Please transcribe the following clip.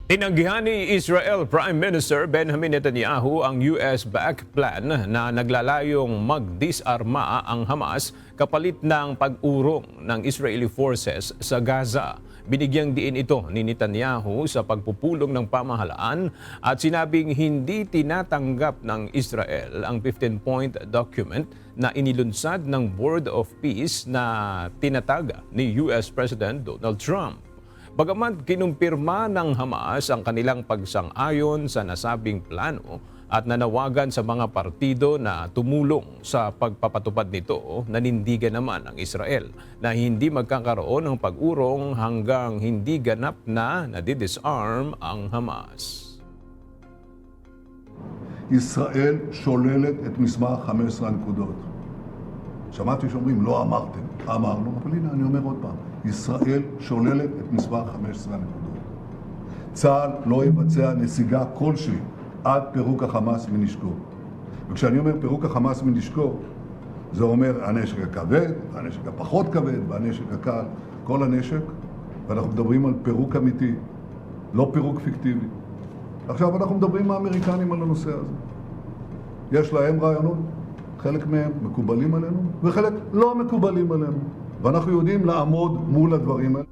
Tinanggihan ni Israel Prime Minister Benjamin Netanyahu ang US-backed plan na naglalayong magdisarma ang Hamas kapalit ng pag-urong ng Israeli forces sa Gaza. Binigyang diin ito ni Netanyahu sa pagpupulong ng pamahalaan at sinabing hindi tinatanggap ng Israel ang 15-point document na inilunsad ng Board of Peace na tinataga ni US President Donald Trump. Bagamat kinumpirma ng Hamas ang kanilang pagsang-ayon sa nasabing plano at nanawagan sa mga partido na tumulong sa pagpapatupad nito, nanindigan naman ang Israel na hindi magkakaroon ng pag-urong hanggang hindi ganap na nadidisarm ang Hamas. ישראל שוללת את מסמך 15 הנקודות. שמעתי שאומרים, לא אמרתם. אמרנו, אבל הנה, אני אומר עוד פעם. ישראל שוללת את מסמך 15 הנקודות. צה"ל לא יבצע נסיגה כלשהי עד פירוק החמאס מנשקו. וכשאני אומר פירוק החמאס מנשקו, זה אומר הנשק הכבד, הנשק הפחות כבד, והנשק הקל, כל הנשק, ואנחנו מדברים על פירוק אמיתי, לא פירוק פיקטיבי. עכשיו אנחנו מדברים עם האמריקנים על הנושא הזה. יש להם רעיונות, חלק מהם מקובלים עלינו, וחלק לא מקובלים עלינו. ואנחנו יודעים לעמוד מול הדברים האלה.